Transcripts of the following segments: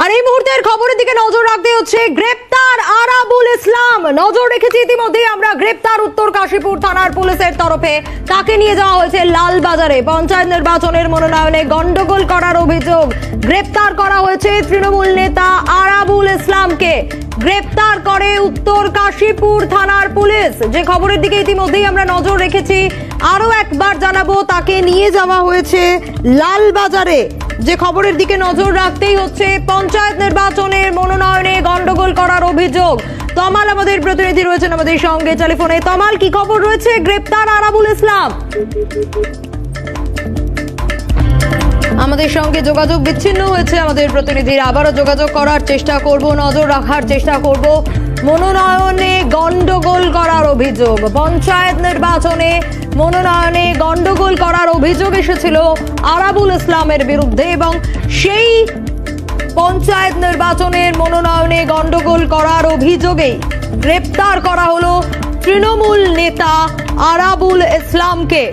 আর এই মুহূর্তের খবরের দিকে নজর রাখতে হচ্ছে গ্রেপ্তার আরাবুল ইসলাম। নজর রেখেছি ইতিমধ্যে আমরা গ্রেপ্তার উত্তর কাশীপুর থানার পুলিশের তরফে। তাকে নিয়ে যাওয়া হয়েছে লালবাজারে পঞ্চায়েত নির্বাচনের মনোনয়নে গন্ডগোল করার অভিযোগ। গ্রেপ্তার করা হয়েছে তৃণমূল নেতা আরাবুল ইসলামকে। গ্রেপ্তার করে উত্তর কাশীপুর থানার পুলিশ। যে খবরের দিকে ইতিমধ্যেই আমরা নজর রেখেছি, আরো একবার জানাবো, তাকে নিয়ে যাওয়া হয়েছে লালবাজারে। যে খবরের দিকে নজর রাখতেই হচ্ছে পঞ্চায়েত নির্বাচনের মনোনয়নে গন্ডগোল করার অভিযোগ। তমাল আমাদের প্রতিনিধি রয়েছেন আমাদের সঙ্গে টেলিফোনে। তমাল, কি খবর রয়েছে? গ্রেপ্তার আরাবুল ইসলাম। আমাদের সঙ্গে যোগাযোগ বিচ্ছিন্ন হয়েছে আমাদের প্রতিনিধির। আবারও যোগাযোগ করার চেষ্টা করব, নজর রাখার চেষ্টা করব। মনোনয়নে গন্ডগোল করার অভিযোগ, পঞ্চায়েত নির্বাচনে মনোনয়নে গন্ডগোল করার অভিযোগ এসেছিল আরাবুল ইসলামের বিরুদ্ধে, এবং সেই পঞ্চায়েত নির্বাচনের মনোনয়নে গন্ডগোল করার অভিযোগেই গ্রেপ্তার করা হলো তৃণমূল নেতা আরাবুল ইসলামকে।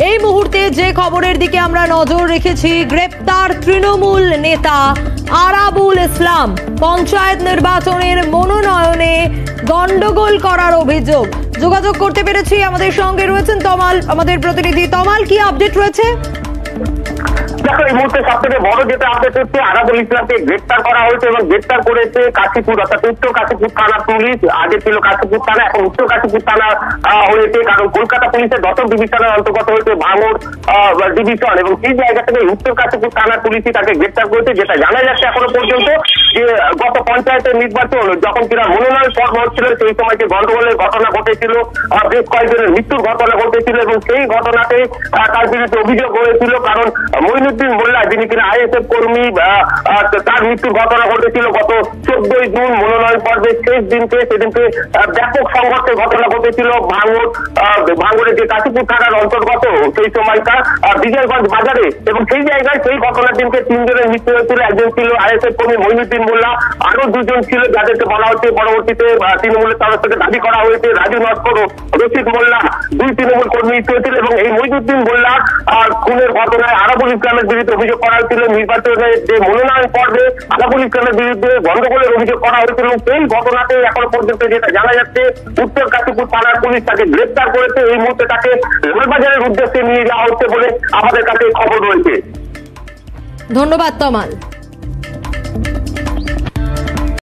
এই মুহূর্তে যে খবরের দিকে আমরা নজর রেখেছি, গ্রেপ্তার তৃণমূল নেতা আরাবুল ইসলাম, পঞ্চায়েত নির্বাচনের মনোনয়নে গন্ডগোল করার অভিযোগ। যোগাযোগ করতে পেরেছি, আমাদের সঙ্গে রয়েছেন তমাল আমাদের প্রতিনিধি। তমাল, কি আপডেট রয়েছে? দেখো, এই মুহূর্তে সব থেকে বড় যেটা আপডেট হচ্ছে, আরাবুল ইসলামকে গ্রেপ্তার করা হয়েছে এবং গ্রেপ্তার করেছে কাশীপুর অর্থাৎ উত্তর কাশীপুর থানা পুলিশ। আগে ছিল কাশীপুর থানা, এখন উত্তর কাশীপুর থানা হয়েছে, কারণ কলকাতা পুলিশের 10ম ডিভিশনের অন্তর্গত হয়েছে ভাঙড় ডিভিশন, এবং সেই জায়গা থেকে উত্তর কাশীপুর থানার পুলিশই তাকে গ্রেপ্তার করেছে। যেটা জানা যাচ্ছে এখনো পর্যন্ত যে গত পঞ্চায়েতের নির্বাচন যখন কিনা মনোনয়ন পর্ব হচ্ছিল, সেই সময় যে গন্ডগোলের ঘটনা ঘটেছিল, বেশ কয়েকজনের মৃত্যুর ঘটনা ঘটেছিল, এবং সেই ঘটনাতে তার বিরুদ্ধে অভিযোগ হয়েছিল। কারণ মঈনুদ্দিন মোল্লা, যিনি কিনা আইএসএফ কর্মী, তার মৃত্যুর ঘটনা ঘটেছিল গত 14ই জুন মনোনয়ন পর্বের শেষ দিনকে। সেদিনকে ব্যাপক সংঘর্ষের ঘটনা ঘটেছিল ভাঙড়ের যে কাশীপুর থানার অন্তর্গত সেই সময়কার বিজয়গঞ্জ বাজারে, এবং সেই জায়গায় সেই ঘটনার দিনকে 3 জনের মৃত্যু হয়েছিল। একজন ছিল আইএসএফ কর্মী মঈনুদ্দিন মোল্লা, আরো 2 জন ছিল যাদেরকে বলা হচ্ছে পরবর্তীতে তৃণমূলের তরফ থেকে দাবি করা হয়েছে রাজু নস্কর ও রশিদ মোল্লা, 2 তৃণমূল কর্মী মৃত্যু হয়েছিল। এবং এই মঈনুদ্দিন মোল্লার খুনের ঘটনায় আরাবুল ইসলামের বিরুদ্ধে অভিযোগ করা হয়েছিল। নির্বাচনের যে মনোনয়ন পর্বে আরাবুল ইসলামের বিরুদ্ধে গন্ডগোলের অভিযোগ করা হয়েছিল। সেই ঘটনাতে এখন পর্যন্ত যেটা জানা যাচ্ছে, উত্তর কাশীপুর থানার পুলিশ তাকে গ্রেপ্তার করেছে। এই মুহূর্তে তাকে লালবাজারের উদ্দেশ্যে নিয়ে যাওয়া হচ্ছে বলে আমাদের কাছে খবর রয়েছে। ধন্যবাদ তমাল।